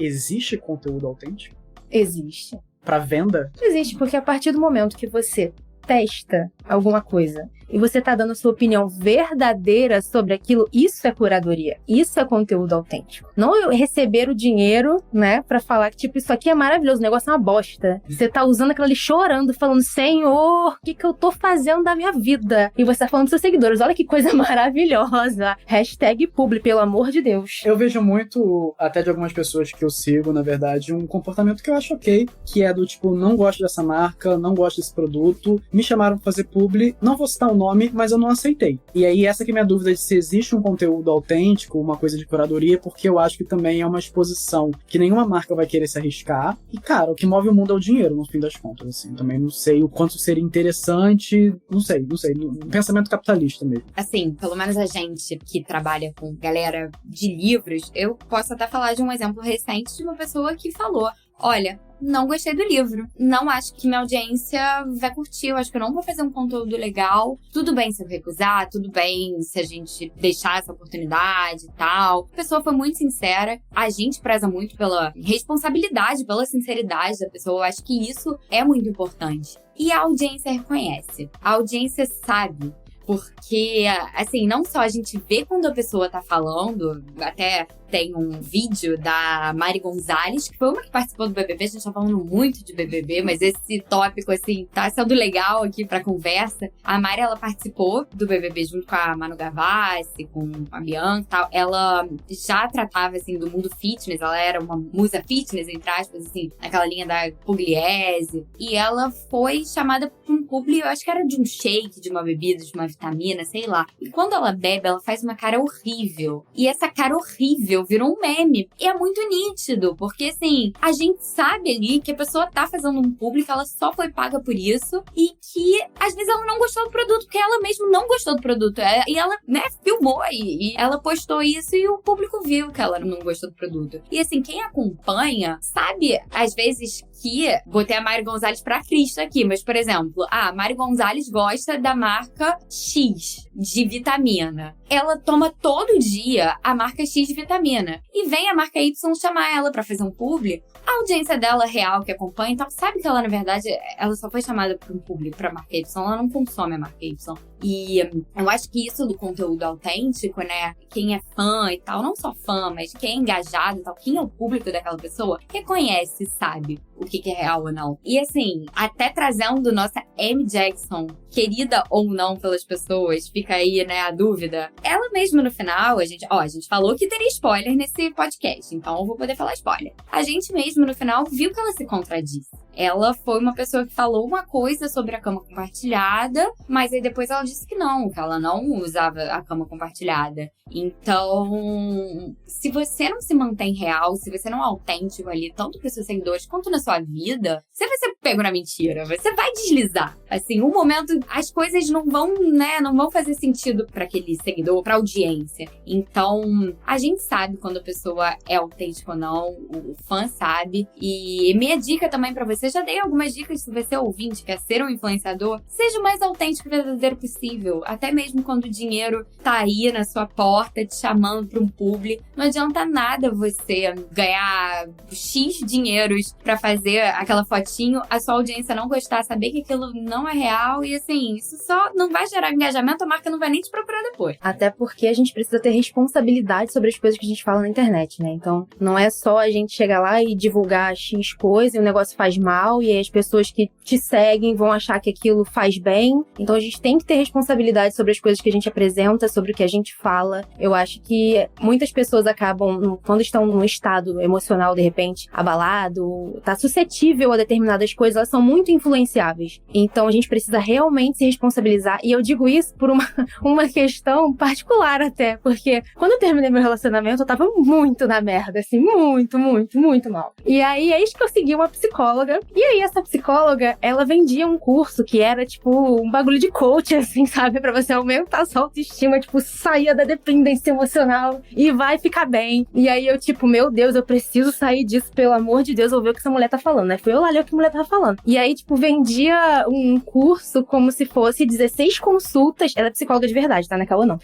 existe conteúdo autêntico? Existe. Pra venda? Existe, porque a partir do momento que você testa alguma coisa e você tá dando a sua opinião verdadeira sobre aquilo, isso é curadoria. Isso é conteúdo autêntico. Não eu receber o dinheiro, né, pra falar que, tipo, isso aqui é maravilhoso, o negócio é uma bosta. Você tá usando aquilo ali chorando, falando, Senhor, o que eu tô fazendo da minha vida? E você tá falando pros seus seguidores, olha que coisa maravilhosa. #publi, pelo amor de Deus. Eu vejo muito, até de algumas pessoas que eu sigo, na verdade, um comportamento que eu acho ok, que é do tipo, não gosto dessa marca, não gosto desse produto, me chamaram pra fazer publi, não vou citar o nome, mas eu não aceitei. E aí essa que é a minha dúvida de se existe um conteúdo autêntico, uma coisa de curadoria, porque eu acho que também é uma exposição que nenhuma marca vai querer se arriscar. E, cara, o que move o mundo é o dinheiro, no fim das contas, assim. Também não sei o quanto seria interessante, não sei. No pensamento capitalista mesmo. Assim, pelo menos a gente que trabalha com galera de livros, eu posso até falar de um exemplo recente de uma pessoa que falou, olha, não gostei do livro. Não acho que minha audiência vai curtir. Eu acho que eu não vou fazer um conteúdo legal. Tudo bem se eu recusar, tudo bem se a gente deixar essa oportunidade e tal. A pessoa foi muito sincera. A gente preza muito pela responsabilidade, pela sinceridade da pessoa. Eu acho que isso é muito importante. E a audiência reconhece. A audiência sabe Porque, assim, não só a gente vê quando a pessoa tá falando, até tem um vídeo da Mari Gonzalez, que foi uma que participou do BBB, a gente tá falando muito de BBB, mas esse tópico, assim, tá sendo legal aqui pra conversa. A Mari, ela participou do BBB junto com a Manu Gavassi, com a Bianca e tal. Ela já tratava, assim, do mundo fitness, ela era uma musa fitness, entre aspas, assim, naquela linha da Pugliese. E ela foi chamada pra um publi, eu acho que era de um shake, de uma bebida, de uma vitamina, sei lá. E quando ela bebe, ela faz uma cara horrível. E essa cara horrível virou um meme. E é muito nítido, porque assim, a gente sabe ali que a pessoa tá fazendo um público, ela só foi paga por isso, e que às vezes ela não gostou do produto, porque ela mesmo não gostou do produto. E ela, né, filmou e ela postou isso e o público viu que ela não gostou do produto. E assim, quem acompanha sabe, às vezes, que botei a Mari Gonzalez pra Cristo aqui, mas, por exemplo, a Mari Gonzalez gosta da marca X de vitamina. Ela toma todo dia a marca X de vitamina. E vem a marca Y chamar ela pra fazer um publi. A audiência dela real que acompanha, então sabe que ela, na verdade, ela só foi chamada pra um publi, pra marca Y. Ela não consome a marca Y. E eu acho que isso do conteúdo autêntico, né? Quem é fã e tal, não só fã, mas quem é engajado e tal, quem é o público daquela pessoa, reconhece, sabe o que é real ou não. E assim, até trazendo nossa Amy Jackson, querida ou não pelas pessoas, fica aí, né, a dúvida. Ela mesma no final, a gente falou que teria spoiler nesse podcast, então eu vou poder falar spoiler. A gente mesmo no final viu que ela se contradisse. Ela foi uma pessoa que falou uma coisa sobre a cama compartilhada, mas aí depois ela disse que ela não usava a cama compartilhada. Então, se você não se mantém real, se você não é autêntico ali, tanto para seus seguidores quanto na sua vida, você vai ser pego na mentira, você vai deslizar. Assim, um momento, as coisas não vão fazer sentido para aquele seguidor, para audiência. Então, a gente sabe quando a pessoa é autêntica ou não, o fã sabe. E minha dica também para você, já dei algumas dicas, se você é ouvinte, quer ser um influenciador, seja o mais autêntico e verdadeiro possível. Até mesmo quando o dinheiro tá aí na sua porta, te chamando pra um publi. Não adianta nada você ganhar X dinheiros pra fazer aquela fotinho, a sua audiência não gostar, saber que aquilo não é real e assim, isso só não vai gerar engajamento, a marca não vai nem te procurar depois. Até porque a gente precisa ter responsabilidade sobre as coisas que a gente fala na internet, né? Então, não é só a gente chegar lá e divulgar X coisa e o negócio faz mal e aí as pessoas que te seguem vão achar que aquilo faz bem. Então, a gente tem que ter responsabilidade sobre as coisas que a gente apresenta, sobre o que a gente fala. Eu acho que muitas pessoas acabam, quando estão num estado emocional, de repente, abalado, tá suscetível a determinadas coisas, elas são muito influenciáveis. Então, a gente precisa realmente se responsabilizar. E eu digo isso por uma questão particular até, porque quando eu terminei meu relacionamento, eu tava muito na merda, assim, muito, muito, muito mal. E aí, eis que eu segui uma psicóloga, e aí essa psicóloga, ela vendia um curso que era, tipo, um bagulho de coach, assim, sabe? Pra você aumentar a sua autoestima, tipo, saia da dependência emocional e vai ficar bem. E aí eu, tipo, meu Deus, eu preciso sair disso, pelo amor de Deus, eu vou ver o que essa mulher tá falando, né? Fui eu lá ler o que a mulher tava falando. E aí, tipo, vendia um curso como se fosse 16 consultas. Ela é psicóloga de verdade, tá? Não é caô, não.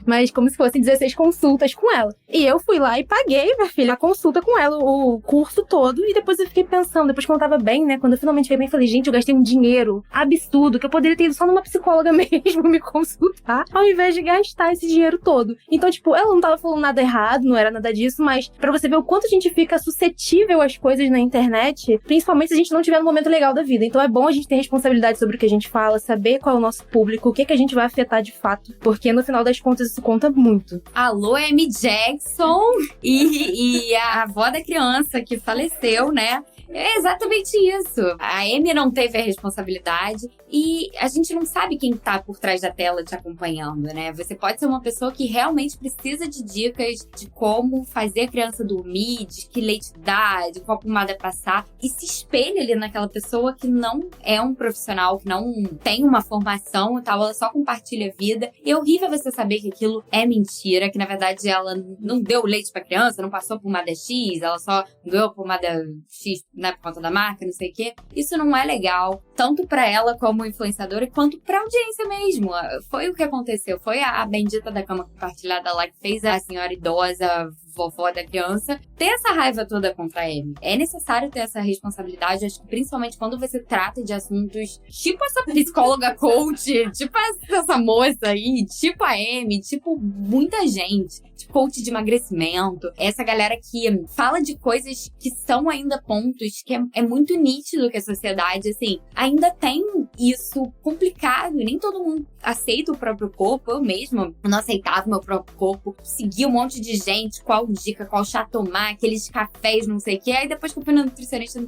Mas como se fosse 16 consultas com ela. E eu fui lá e paguei, minha filha, a consulta com ela, o curso todo. E depois eu fiquei pensando, depois quando eu tava bem, né? Quando eu finalmente fiquei bem, falei, gente, eu gastei um dinheiro absurdo que eu poderia ter ido só numa psicóloga mesmo me consultar, ao invés de gastar esse dinheiro todo. Então, tipo, ela não tava falando nada errado, não era nada disso, mas pra você ver o quanto a gente fica suscetível às coisas na internet, principalmente se a gente não tiver no momento legal da vida. Então é bom a gente ter responsabilidade sobre o que a gente fala, saber qual é o nosso público, o que a gente vai afetar de fato, porque no final das contas isso conta muito. Alô, Amy Jackson e a avó da criança que faleceu, né? É exatamente isso. A Amy não teve a responsabilidade e a gente não sabe quem tá por trás da tela te acompanhando, né? Você pode ser uma pessoa que realmente precisa de dicas de como fazer a criança dormir, de que leite dar, de qual pomada passar, e se espelha ali naquela pessoa que não é um profissional, que não tem uma formação e tal, ela só compartilha a vida. E é horrível você saber que aquilo é mentira, que na verdade ela não deu leite pra criança, não passou pomada X, ela só ganhou pomada X né, por conta da marca, não sei o quê. Isso não é legal, tanto pra ela como influenciadora, quanto pra audiência mesmo. Foi o que aconteceu. Foi a bendita da cama compartilhada lá que fez a senhora idosa, vovó da criança, ter essa raiva toda contra a Amy. É necessário ter essa responsabilidade, acho que principalmente quando você trata de assuntos tipo essa psicóloga coach, tipo essa moça aí, tipo a Amy, tipo muita gente, tipo coach de emagrecimento, essa galera que fala de coisas que são ainda pontos que é muito nítido que a sociedade, assim, ainda tem isso complicado, nem todo mundo aceita o próprio corpo. Eu mesma não aceitava o meu próprio corpo, seguia um monte de gente, qual dica, qual chá tomar, aqueles cafés, não sei o que. Aí depois que eu fui no nutricionista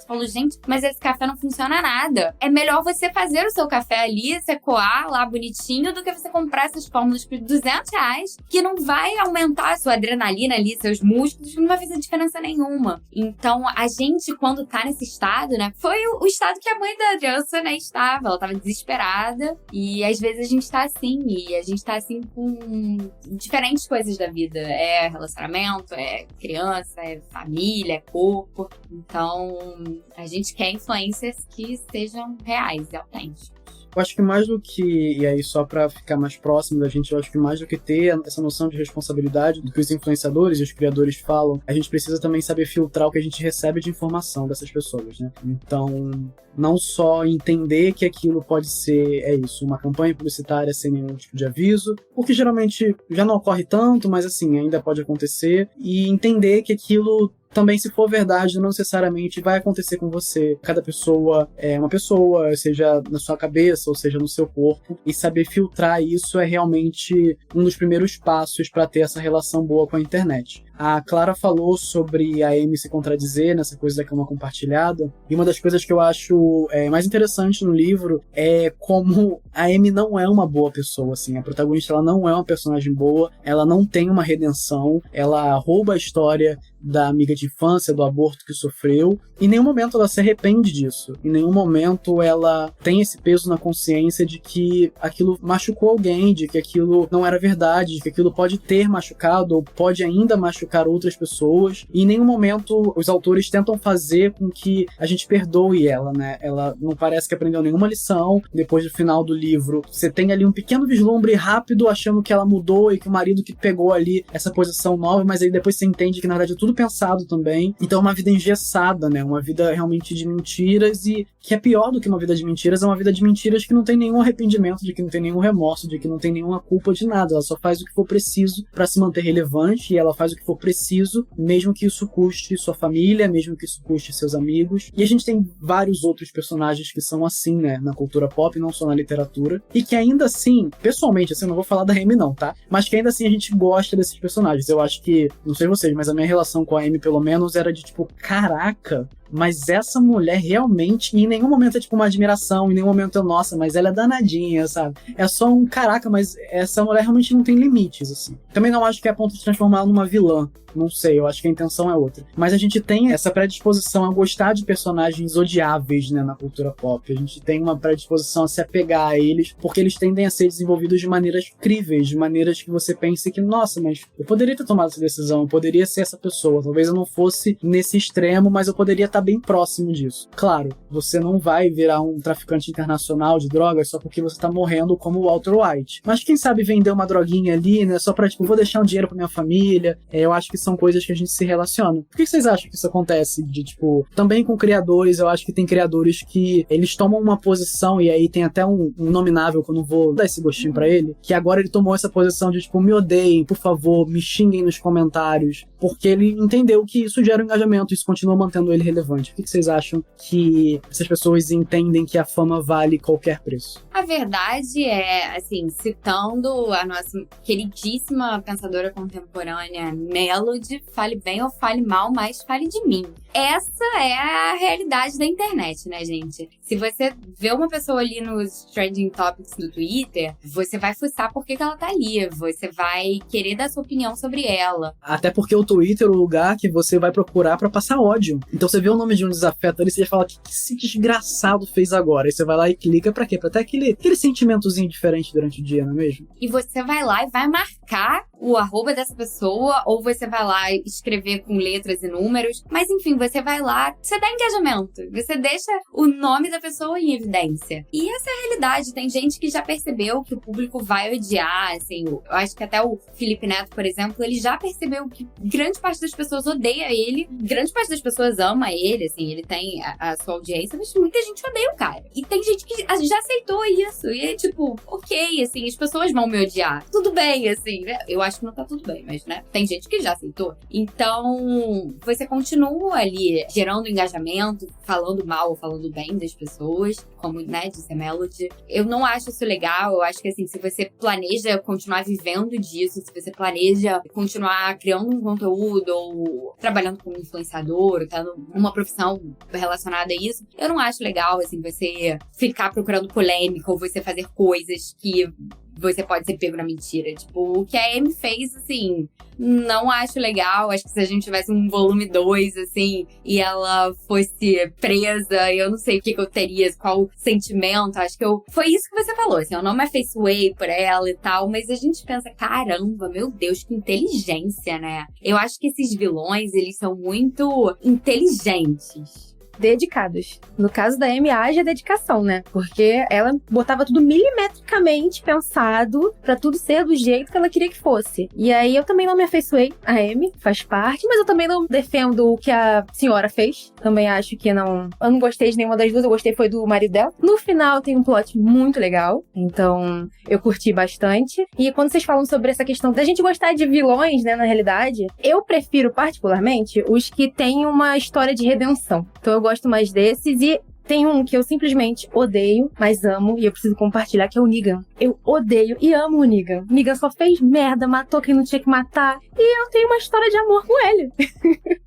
falou, gente, mas esse café não funciona nada. É melhor você fazer o seu café ali, você coar lá bonitinho, do que você comprar essas fórmulas por R$200, que não vai aumentar a sua adrenalina ali, seus músculos, não vai fazer diferença nenhuma. Então, a gente, quando tá nesse estado, né, foi o estado que a mãe da criança, né, estava. Ela tava desesperada, e às vezes a gente tá assim, e a gente tá assim com diferentes coisas da vida. É relacionamento, é criança, é família, é corpo. Então, a gente quer influencers que sejam reais e autênticos. Eu acho que mais do que, e aí só pra ficar mais próximo da gente, eu acho que mais do que ter essa noção de responsabilidade do que os influenciadores e os criadores falam, a gente precisa também saber filtrar o que a gente recebe de informação dessas pessoas, né? Então, não só entender que aquilo pode ser, uma campanha publicitária sem nenhum tipo de aviso, porque geralmente já não ocorre tanto, mas assim, ainda pode acontecer, e entender que aquilo também, se for verdade, não necessariamente vai acontecer com você. Cada pessoa é uma pessoa, seja na sua cabeça ou seja no seu corpo, e saber filtrar isso é realmente um dos primeiros passos para ter essa relação boa com a internet. A Clara falou sobre a Amy se contradizer nessa coisa da cama compartilhada, e uma das coisas que eu acho mais interessante no livro é como a Amy não é uma boa pessoa, assim. A protagonista, ela não é uma personagem boa, ela não tem uma redenção, ela rouba a história da amiga de infância, do aborto que sofreu. Em nenhum momento ela se arrepende disso. Em nenhum momento ela tem esse peso na consciência de que aquilo machucou alguém, de que aquilo não era verdade, de que aquilo pode ter machucado ou pode ainda machucar outras pessoas. E em nenhum momento os autores tentam fazer com que a gente perdoe ela, né? Ela não parece que aprendeu nenhuma lição. Depois do final do livro, você tem ali um pequeno vislumbre rápido, achando que ela mudou e que o marido que pegou ali essa posição nova, mas aí depois você entende que na verdade é tudo pensado também. Então é uma vida engessada, né? Uma vida realmente de mentiras, e que é pior do que uma vida de mentiras, é uma vida de mentiras que não tem nenhum arrependimento, de que não tem nenhum remorso, de que não tem nenhuma culpa de nada. Ela só faz o que for preciso para se manter relevante, e ela faz o que for preciso, mesmo que isso custe sua família, mesmo que isso custe seus amigos. E a gente tem vários outros personagens que são assim, né? Na cultura pop, não só na literatura, e que ainda assim, pessoalmente, assim, eu não vou falar da Amy não, tá? Mas que ainda assim a gente gosta desses personagens. Eu acho que, não sei vocês, mas a minha relação com a Amy, pelo menos, era de tipo, caraca, mas essa mulher realmente, em nenhum momento é tipo uma admiração, em nenhum momento é, nossa, mas ela é danadinha, sabe? É só um caraca, mas essa mulher realmente não tem limites, assim. Também não acho que é a ponto de transformar ela numa vilã. Não sei, eu acho que a intenção é outra. Mas a gente tem essa predisposição a gostar de personagens odiáveis, né, na cultura pop. A gente tem uma predisposição a se apegar a eles, porque eles tendem a ser desenvolvidos de maneiras críveis, de maneiras que você pense que, nossa, mas eu poderia ter tomado essa decisão, eu poderia ser essa pessoa. Talvez eu não fosse nesse extremo, mas eu poderia estar bem próximo disso. Claro, você não vai virar um traficante internacional de drogas só porque você tá morrendo como o Walter White. Mas quem sabe vender uma droguinha ali, né, só pra, tipo, vou deixar um dinheiro pra minha família. Eu acho que são coisas que a gente se relaciona. Por que vocês acham que isso acontece? De, tipo, também com criadores, eu acho que tem criadores que eles tomam uma posição, e aí tem até um nominável que eu não vou dar esse gostinho pra ele, que agora ele tomou essa posição de, tipo, me odeiem, por favor, me xinguem nos comentários, porque ele entendeu que isso gera um engajamento, isso continua mantendo ele relevante. Por que vocês acham que essas pessoas entendem que a fama vale qualquer preço? A verdade é, assim, citando a nossa queridíssima pensadora contemporânea Melody, fale bem ou fale mal, mas fale de mim. Essa é a realidade da internet, né, gente? Se você vê uma pessoa ali nos trending topics do Twitter, você vai fuçar por que ela tá ali, você vai querer dar sua opinião sobre ela. Até porque o Twitter é o lugar que você vai procurar pra passar ódio. Então você vê o nome de um desafeto ali, você já fala, o que esse desgraçado fez agora? Aí você vai lá e clica pra quê? Pra ter aquele sentimentozinho diferente durante o dia, não é mesmo? E você vai lá e vai marcar o arroba dessa pessoa, ou você vai lá escrever com letras e números. Mas enfim, você vai lá, você dá engajamento. Você deixa o nome da pessoa em evidência. E essa é a realidade. Tem gente que já percebeu que o público vai odiar, assim. Eu acho que até o Felipe Neto, por exemplo, ele já percebeu que grande parte das pessoas odeia ele. Grande parte das pessoas ama ele, assim. Ele tem a sua audiência, mas muita gente odeia o cara. E tem gente que já aceitou isso. E é tipo, ok, assim, as pessoas vão me odiar. Tudo bem, assim, né? Eu acho que não tá tudo bem, mas, né? Tem gente que já aceitou. Então, você continua ali gerando engajamento, falando mal ou falando bem das pessoas, como, né, disse a Melody. Eu não acho isso legal. Eu acho que, assim, se você planeja continuar vivendo disso, se você planeja continuar criando um conteúdo ou trabalhando como influenciador, tendo uma profissão relacionada a isso, eu não acho legal, assim, você ficar procurando polêmica ou você fazer coisas que você pode ser pego na mentira. Tipo, o que a Amy fez, assim, não acho legal. Acho que se a gente tivesse um volume 2, assim, e ela fosse presa, eu não sei o que eu teria, qual sentimento. Acho que foi isso que você falou, assim, eu não me afeiçoei por ela e tal, mas a gente pensa, caramba, meu Deus, que inteligência, né? Eu acho que esses vilões, eles são muito inteligentes. Dedicados. No caso da Amy, haja dedicação, né? Porque ela botava tudo milimetricamente pensado pra tudo ser do jeito que ela queria que fosse. E aí eu também não me afeiçoei a Amy, faz parte, mas eu também não defendo o que a senhora fez. Também acho que não... Eu não gostei de nenhuma das duas, eu gostei foi do marido dela. No final tem um plot muito legal, então eu curti bastante. E quando vocês falam sobre essa questão da gente gostar de vilões, né, na realidade, eu prefiro particularmente os que têm uma história de redenção. Então eu gosto mais desses e tem um que eu simplesmente odeio, mas amo, e eu preciso compartilhar, que é o Negan. Eu odeio e amo o Negan. O Negan só fez merda, matou quem não tinha que matar, e eu tenho uma história de amor com ele.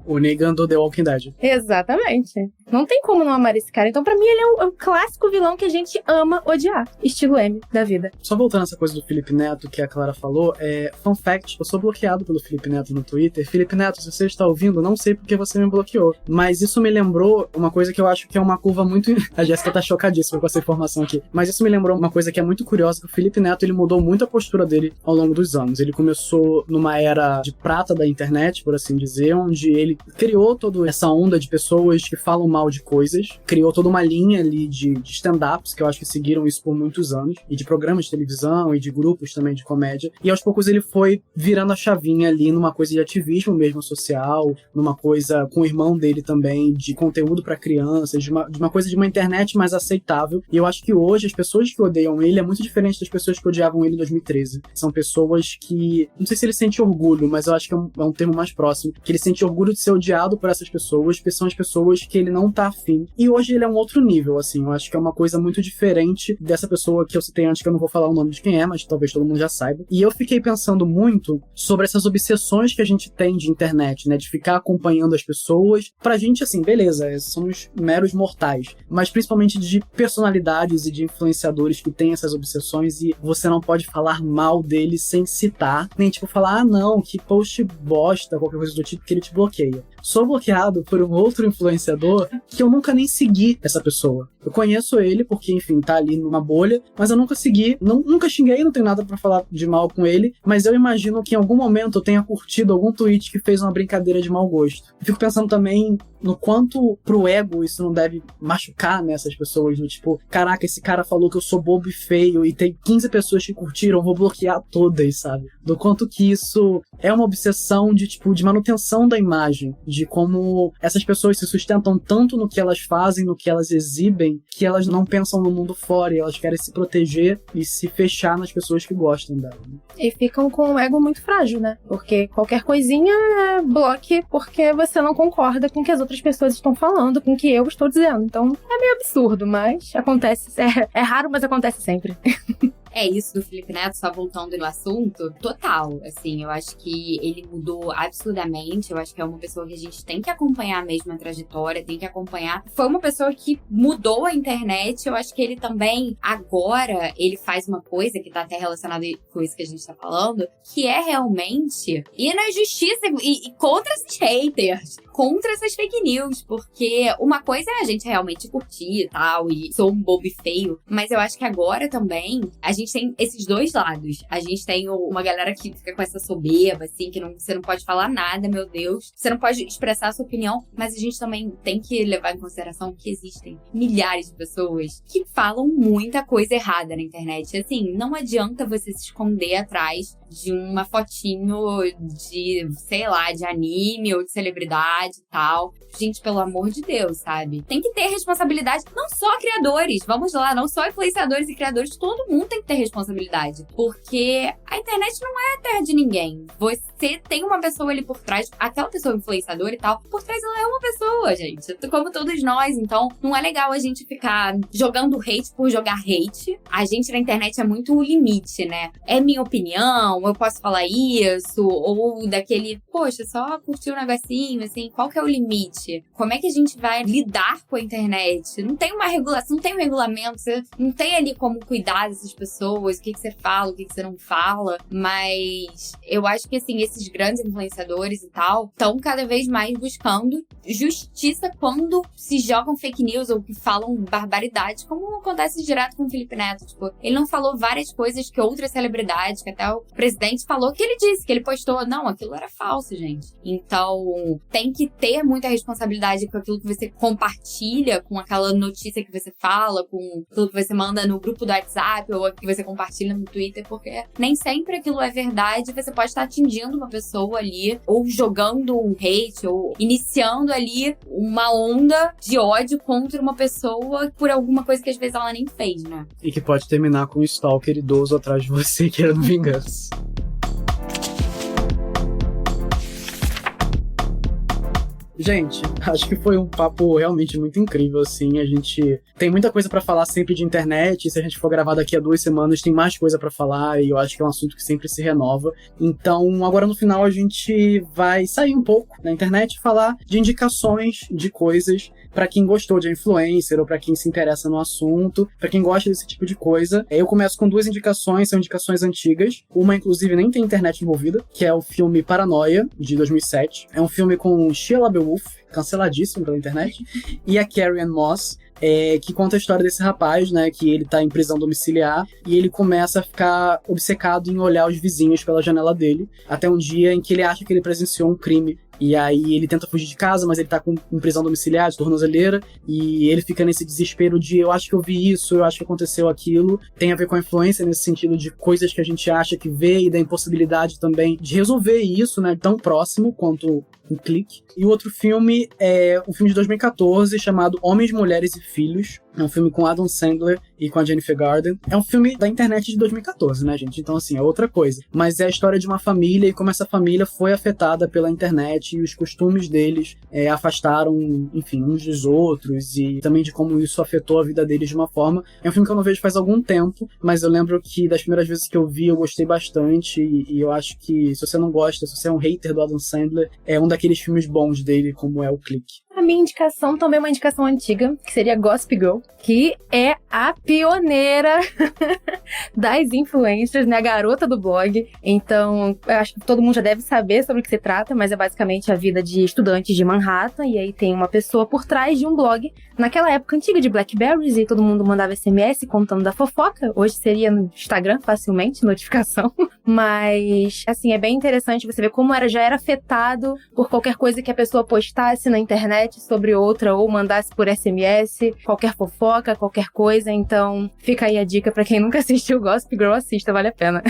O Negan do The Walking Dead. Exatamente. Não tem como não amar esse cara. Então, pra mim, ele é um clássico vilão que a gente ama odiar. Estilo M da vida. Só voltando a essa coisa do Felipe Neto que a Clara falou, fun fact, eu sou bloqueado pelo Felipe Neto no Twitter. Felipe Neto, se você está ouvindo, não sei porque você me bloqueou. Mas isso me lembrou uma coisa que eu acho que é uma curva muito... A Jéssica tá chocadíssima com essa informação aqui. Mas isso me lembrou uma coisa que é muito curiosa, que o Felipe Neto, ele mudou muito a postura dele ao longo dos anos. Ele começou numa era de prata da internet, por assim dizer, onde ele criou toda essa onda de pessoas que falam mal de coisas, criou toda uma linha ali de stand-ups, que eu acho que seguiram isso por muitos anos, e de programas de televisão, e de grupos também de comédia, e aos poucos ele foi virando a chavinha ali numa coisa de ativismo mesmo social, numa coisa com o irmão dele também, de conteúdo pra crianças, de uma coisa de uma internet mais aceitável, e eu acho que hoje as pessoas que odeiam ele é muito diferente das pessoas que odiavam ele em 2013. São pessoas que, não sei se ele sente orgulho, mas eu acho que é um termo mais próximo, que ele sente orgulho de ser odiado por essas pessoas, porque são as pessoas que ele não tá afim. E hoje ele é um outro nível, assim, eu acho que é uma coisa muito diferente dessa pessoa que eu citei antes, que eu não vou falar o nome de quem é, mas talvez todo mundo já saiba. E eu fiquei pensando muito sobre essas obsessões que a gente tem de internet, né, de ficar acompanhando as pessoas. Pra gente, assim, beleza, somos meros mortais, mas principalmente de personalidades e de influenciadores que têm essas obsessões e você não pode falar mal deles sem citar, nem tipo falar, ah não, que post bosta, qualquer coisa do tipo, que ele te bloqueia. Sou bloqueado por um outro influenciador que eu nunca nem segui essa pessoa. Eu conheço ele porque, enfim, tá ali numa bolha, mas eu nunca segui, nunca xinguei, não tenho nada pra falar de mal com ele, mas eu imagino que em algum momento eu tenha curtido algum tweet que fez uma brincadeira de mau gosto. Eu fico pensando também no quanto pro ego isso não deve machucar nessas pessoas, do tipo, caraca, esse cara falou que eu sou bobo e feio e tem 15 pessoas que curtiram, vou bloquear todas, sabe? Do quanto que isso é uma obsessão de, tipo, de manutenção da imagem, de como essas pessoas se sustentam tanto no que elas fazem, no que elas exibem, que elas não pensam no mundo fora e elas querem se proteger e se fechar nas pessoas que gostam dela. E ficam com o ego muito frágil, né? Porque qualquer coisinha é bloque porque você não concorda com o que as outras pessoas estão falando, com o que eu estou dizendo. Então é meio absurdo, mas acontece. É raro, mas acontece sempre. É isso do Felipe Neto, só voltando no assunto, total, assim, eu acho que ele mudou absurdamente, eu acho que é uma pessoa que a gente tem que acompanhar mesmo a trajetória, tem que acompanhar. Foi uma pessoa que mudou a internet, eu acho que ele também, agora, ele faz uma coisa que tá até relacionada com isso que a gente tá falando, que é realmente ir na justiça e contra esses haters, contra essas fake news, porque uma coisa é a gente realmente curtir e tal, e sou um bobo e feio, mas eu acho que agora também, a gente gente tem esses dois lados. A gente tem uma galera que fica com essa soberba, assim, que você não pode falar nada, meu Deus. Você não pode expressar a sua opinião, mas a gente também tem que levar em consideração que existem milhares de pessoas que falam muita coisa errada na internet. Assim, não adianta você se esconder atrás de uma fotinho de, sei lá, de anime ou de celebridade e tal. Gente, pelo amor de Deus, sabe? Tem que ter responsabilidade, não só criadores, vamos lá, não só influenciadores e criadores, todo mundo tem que ter responsabilidade. Porque a internet não é a terra de ninguém. Você tem uma pessoa ali por trás, aquela pessoa influenciadora e tal, por trás ela é uma pessoa, gente. Como todos nós, então não é legal a gente ficar jogando hate por jogar hate. A gente na internet é muito o limite, né? É minha opinião, eu posso falar isso, ou daquele, poxa, só curtir um negocinho, assim, qual que é o limite? Como é que a gente vai lidar com a internet? Não tem uma regulação, não tem um regulamento, você não tem ali como cuidar dessas pessoas, o que você fala, o que você não fala, mas eu acho que, assim, esses grandes influenciadores e tal, estão cada vez mais buscando justiça quando se jogam fake news ou que falam barbaridade, como acontece direto com o Felipe Neto, tipo, ele não falou várias coisas que outras celebridades, que até o presidente falou, que ele disse, que ele postou, não, aquilo era falso, gente. Então, tem que ter muita responsabilidade com aquilo que você compartilha, com aquela notícia que você fala, com aquilo que você manda no grupo do WhatsApp ou que você compartilha no Twitter, porque nem sempre aquilo é verdade, você pode estar atingindo uma pessoa ali, ou jogando um hate, ou iniciando ali uma onda de ódio contra uma pessoa por alguma coisa que às vezes ela nem fez, né? E que pode terminar com um stalker idoso atrás de você querendo vingança. Gente, acho que foi um papo realmente muito incrível, assim. A gente tem muita coisa pra falar sempre de internet. Se a gente for gravar daqui a 2 semanas, tem mais coisa pra falar. E eu acho que é um assunto que sempre se renova. Então, agora no final, a gente vai sair um pouco na internet e falar de indicações de coisas pra quem gostou de influencer ou pra quem se interessa no assunto, pra quem gosta desse tipo de coisa. Eu começo com 2 indicações, são indicações antigas. Uma, inclusive, nem tem internet envolvida, que é o filme Paranoia, de 2007. É um filme com Shia LaBeouf, canceladíssimo pela internet, e a Carrie-Anne Moss, que conta a história desse rapaz, né, que ele tá em prisão domiciliar e ele começa a ficar obcecado em olhar os vizinhos pela janela dele, até um dia em que ele acha que ele presenciou um crime. E aí ele tenta fugir de casa, mas ele tá em prisão domiciliar, de tornozeleira, e ele fica nesse desespero de eu acho que eu vi isso, eu acho que aconteceu aquilo. Tem a ver com a influência nesse sentido de coisas que a gente acha que vê e da impossibilidade também de resolver isso, né, tão próximo quanto um clique. E o outro filme é um filme de 2014 chamado Homens, Mulheres e Filhos. É um filme com Adam Sandler e com a Jennifer Garner. É um filme da internet de 2014, né, gente? Então, assim, é outra coisa. Mas é a história de uma família e como essa família foi afetada pela internet e os costumes deles afastaram, enfim, uns dos outros e também de como isso afetou a vida deles de uma forma. É um filme que eu não vejo faz algum tempo, mas eu lembro que das primeiras vezes que eu vi, eu gostei bastante e eu acho que se você não gosta, se você é um hater do Adam Sandler, é um daqueles filmes bons dele, como é o Clique. A minha indicação também é uma indicação antiga, que seria Gossip Girl, que é a pioneira das influencers, né? A garota do blog. Então, eu acho que todo mundo já deve saber sobre o que se trata, mas é basicamente a vida de estudantes de Manhattan, e aí tem uma pessoa por trás de um blog, naquela época antiga de Blackberries, e todo mundo mandava SMS contando da fofoca. Hoje seria no Instagram, facilmente, notificação. Mas, assim, é bem interessante você ver como já era afetado por qualquer coisa que a pessoa postasse na internet sobre outra ou mandasse por SMS, qualquer fofoca, qualquer coisa. Então, fica aí a dica pra quem nunca assistiu Gossip Girl, assista, vale a pena.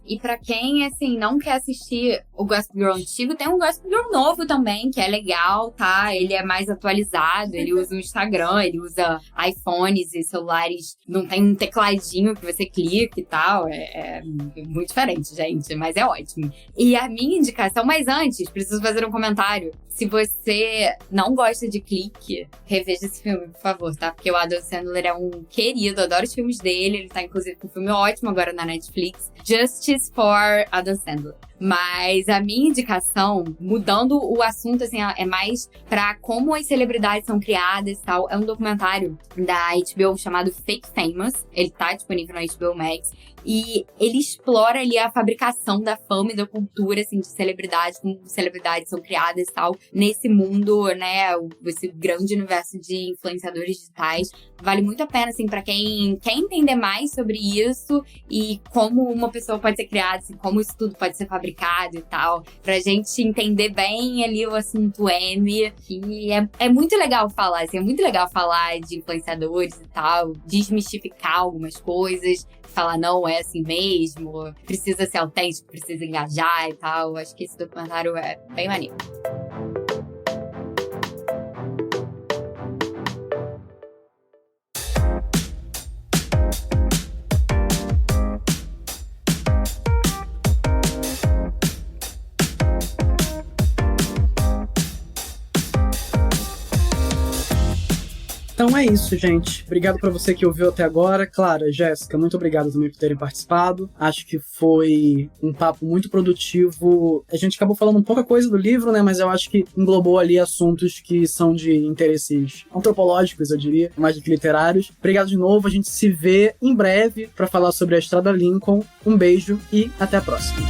E pra quem, assim, não quer assistir o Gossip Girl antigo, tem um Gossip Girl novo também, que é legal, tá? Ele é mais atualizado, ele usa o Instagram, ele usa iPhones e celulares, não tem um tecladinho que você clica e tal. É muito diferente, gente, mas é ótimo. E a minha indicação, mas antes, preciso fazer um comentário. Se você não gosta de Clique, reveja esse filme, por favor, tá? Porque o Adam Sandler é um querido, adoro os filmes dele, ele tá inclusive com um filme ótimo agora na Netflix, Justice for Adam Sandler. Mas a minha indicação, mudando o assunto, assim, é mais pra como as celebridades são criadas e tal. É um documentário da HBO chamado Fake Famous. Ele tá disponível na HBO Max. E ele explora ali a fabricação da fama e da cultura, assim, de celebridades, como celebridades são criadas e tal, nesse mundo, né, esse grande universo de influenciadores digitais. Vale muito a pena, assim, pra quem quer entender mais sobre isso e como uma pessoa pode ser criada, assim, como isso tudo pode ser fabricado e tal, pra gente entender bem ali o assunto M, que é muito legal falar, assim, é muito legal falar de influenciadores e tal, desmistificar algumas coisas, falar não, é assim mesmo, precisa ser autêntico, precisa engajar e tal. Acho que esse documentário é bem maneiro. Então é isso, gente. Obrigado pra você que ouviu até agora. Clara, Jéssica, muito obrigado também por terem participado. Acho que foi um papo muito produtivo. A gente acabou falando pouca coisa do livro, né? Mas eu acho que englobou ali assuntos que são de interesses antropológicos, eu diria, mais do que literários. Obrigado de novo. A gente se vê em breve pra falar sobre a Estrada Lincoln. Um beijo e até a próxima.